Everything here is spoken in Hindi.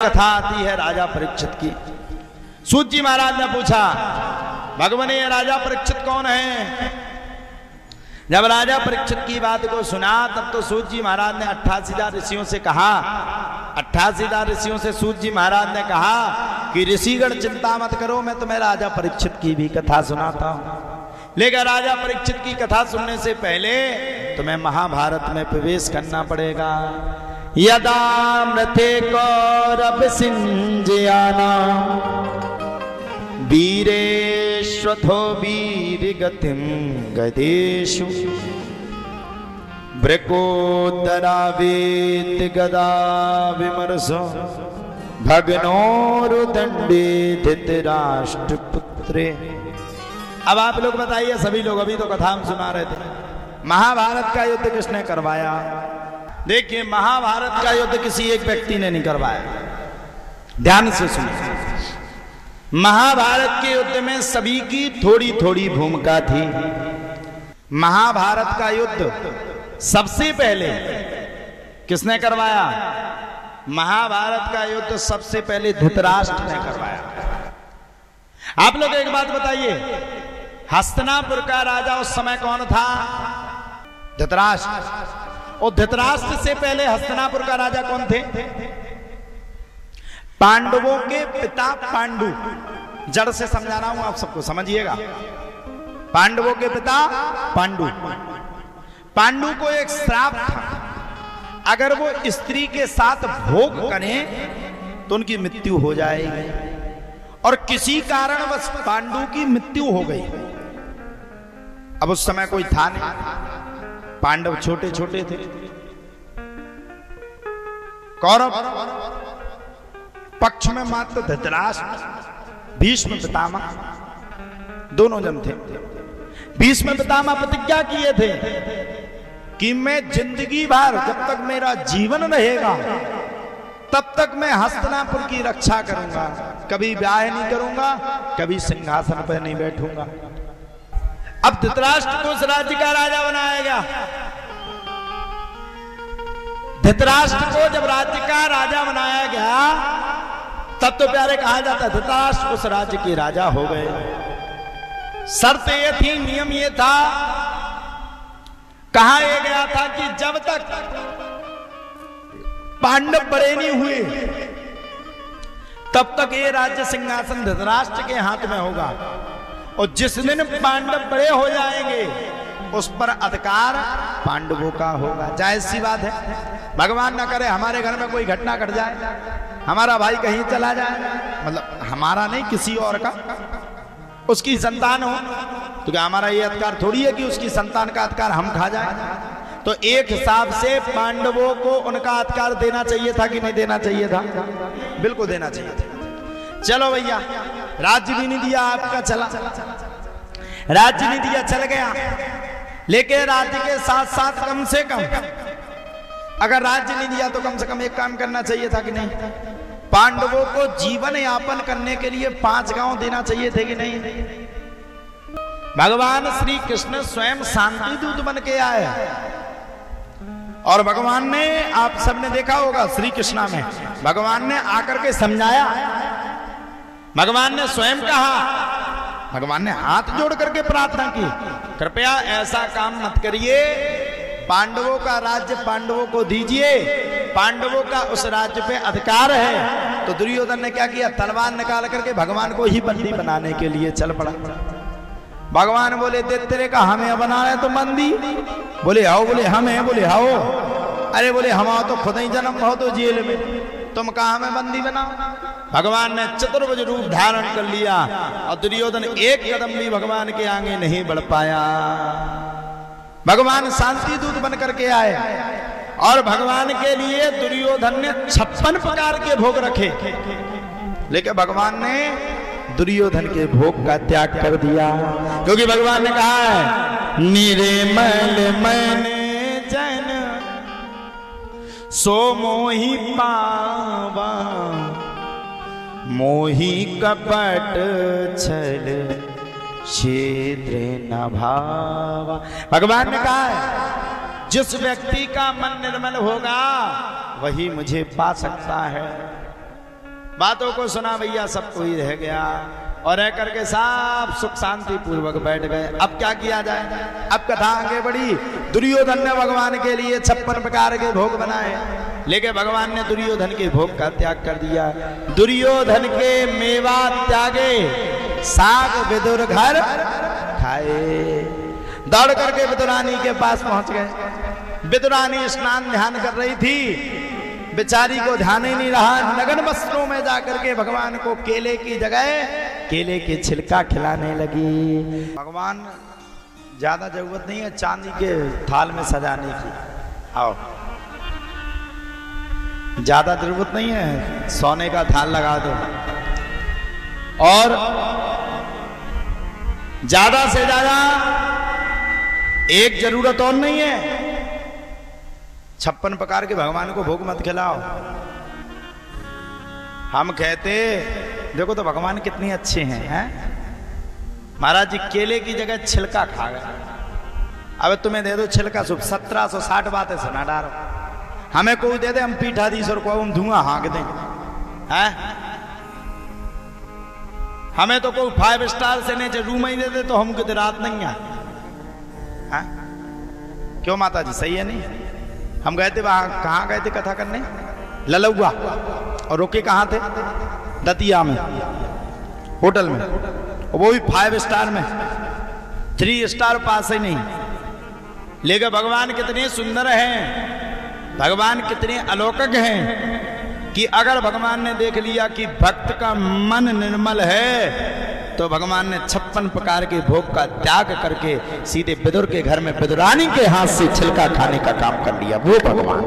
कथा आती है राजा परीक्षित की। सूत जी महाराज ने पूछा, भगवान ये राजा परीक्षित कौन है? जब राजा परीक्षित की बात को सुना तब तो सूत जी महाराज ने 88,000 ऋषियों से कहा, 88,000 ऋषियों से सूत जी महाराज ने कहा कि ऋषिगण चिंता मत करो, मैं तुम्हें राजा परीक्षित की भी कथा सुनाता हूं। लेकिन राजा परीक्षित की कथा सुनने से पहले तुम्हें महाभारत में प्रवेश करना पड़ेगा। यदा मृते कौरव सिंजयाना वीरेश्वथो वीर गतिम गदेषु ब्रकोदरा वेद गदा विमर्शो भग्नोरुदंडे धृतराष्ट्र पुत्रे। अब आप लोग बताइए, सभी लोग अभी तो कथा हम सुना रहे थे, महाभारत का युद्ध किसने करवाया? देखिए, महाभारत का युद्ध किसी एक व्यक्ति ने नहीं करवाया। ध्यान से सुनिए, महाभारत के युद्ध में सभी की थोड़ी थोड़ी भूमिका थी। महाभारत का युद्ध सबसे पहले किसने करवाया? महाभारत का युद्ध सबसे पहले धृतराष्ट्र ने करवाया। आप लोग एक बात बताइए, हस्तिनापुर का राजा उस समय कौन था? धृतराष्ट्र। और धृतराष्ट्र से पहले हस्तिनापुर का राजा कौन थे? पांडवों के पिता पांडु। जड़ से समझा रहा हूं, आप सबको समझिएगा। पांडवों के पिता पांडु। पांडु को एक श्राप था, अगर वो स्त्री के साथ भोग करें तो उनकी मृत्यु हो जाएगी। और किसी कारणवश पांडु की मृत्यु हो गई। अब उस समय कोई था नहीं, पांडव छोटे छोटे थे। कौरव पक्ष में मात्र धृतराष्ट्र, भीष्म पितामह दोनों जन थे। भीष्म पितामह प्रतिज्ञा किए थे कि मैं जिंदगी भर, जब तक मेरा जीवन रहेगा तब तक मैं हस्तिनापुर की रक्षा करूंगा, कभी ब्याह नहीं करूंगा, कभी सिंहासन पर नहीं बैठूंगा। अब धृतराष्ट्र को उस राज्य का राजा बनाया गया। धृतराष्ट्र को जब राज्य का राजा बनाया गया तब तो प्यारे कहा जाता, धृतराष्ट्र उस राज्य के राजा हो गए। शर्त ये थी, नियम ये था, कहा यह गया था कि जब तक पांडव बड़े नहीं हुए तब तक ये राज्य सिंहासन धृतराष्ट्र के हाथ में होगा, और जिस दिन पांडव बड़े हो जाएंगे उस पर अधिकार पांडवों का होगा। जायज सी बात है। भगवान ना करे हमारे घर में कोई घटना घट जाए, हमारा भाई कहीं चला जाए, मतलब हमारा नहीं किसी और का, उसकी संतान हो, तो क्या हमारा ये अधिकार थोड़ी है कि उसकी संतान का अधिकार हम खा जाए? तो एक हिसाब से पांडवों को उनका अधिकार देना चाहिए था कि नहीं देना चाहिए था? बिल्कुल देना चाहिए था। चलो भैया, राज्य भी नहीं दिया आपका, चला राज्य नहीं दिया, चल गया। लेकिन राज्य के साथ साथ कम से कम, अगर राज्य नहीं दिया तो कम से कम एक काम करना चाहिए था कि नहीं? पांडवों को जीवन यापन करने के लिए 5 गांव देना चाहिए थे कि नहीं? भगवान श्री कृष्ण स्वयं शांति दूत बन के आए, और भगवान ने, आप सबने देखा होगा श्री कृष्णा में, भगवान ने आकर के समझाया, भगवान ने स्वयं कहा, भगवान ने हाथ जोड़ करके प्रार्थना की, कृपया ऐसा काम मत करिए, पांडवों का राज्य पांडवों को दीजिए, पांडवों का उस राज्य पे अधिकार है। तो दुर्योधन ने क्या किया? तलवार निकाल करके भगवान को ही बंदी बनाने के लिए चल पड़ा। भगवान बोले, दे तेरे का हमें बना रहे तो बंदी? बोले आओ, बोले हम हैं, बोले आओ। अरे बोले हम आओ तो खुद ही जन्म हो तो जेल में, तुम कहा हमें बंदी बनाओ? भगवान ने चतुर्भुज रूप धारण कर लिया, और दुर्योधन एक कदम भी भगवान के आगे नहीं बढ़ पाया। भगवान शांति दूत बन करके आए, और भगवान के लिए दुर्योधन ने 56 प्रकार के भोग रखे, लेकिन भगवान ने दुर्योधन के भोग का त्याग कर दिया, क्योंकि भगवान ने कहा है, निर्मल मन जन सो मोहि पावा, मोहि कपट छल क्षेत्र न भावा। भगवान ने कहा है, जिस व्यक्ति का मन निर्मल होगा वही मुझे पा सकता है। बातों को सुना भैया, सब कोई रह गया और रह करके सब सुख शांति पूर्वक बैठ गए। अब क्या किया जाए? अब कथा आगे बढ़ी। दुर्योधन ने भगवान के लिए 56 प्रकार के भोग बनाए, लेकिन भगवान ने दुर्योधन के भोग का त्याग कर दिया। दुर्योधन के मेवा त्यागे, साग विदुर घर खाए। दौड़ करके विदुरानी के पास पहुंच गए। विदुरानी स्नान ध्यान कर रही थी, बेचारी को ध्यान ही नहीं रहा। नग्न वस्त्रों में जाकर के भगवान को केले की जगह केले के छिलका खिलाने लगी। भगवान ज्यादा जरूरत नहीं है चांदी के थाल में सजाने की, आओ, ज्यादा जरूरत नहीं है, सोने का थाल लगा दो। और ज्यादा से ज्यादा एक जरूरत और नहीं है, 56 प्रकार के भगवान को भोग मत खिलाओ। हम कहते देखो तो भगवान कितने अच्छे हैं, महाराज जी केले की जगह छिलका खा गए। अब तुम्हें दे दो छिलका, सुबह 1760 बातें सुना डालो। हमें कोई दे दे, हम पीठाधीश्वर को हम धुआं हाँक दें, हैं? हमें तो कोई 5 स्टार से नीचे रूम ही दे दे तो हम कितने रात नहीं है, क्यों माता जी? सही है नहीं? हम गए थे वहां, कहाँ गए थे कथा करने? ललौआ। और रुके कहाँ थे? दतिया में, होटल में, वो भी 5 स्टार में, 3 स्टार पास ही नहीं। लेकिन भगवान कितने सुंदर हैं, भगवान कितने अलौकिक हैं कि अगर भगवान ने देख लिया कि भक्त का मन निर्मल है तो भगवान ने 56 प्रकार के भोग का त्याग करके सीधे विदुर के घर में विदुरानी के हाथ से छिलका खाने का काम कर लिया। वो भगवान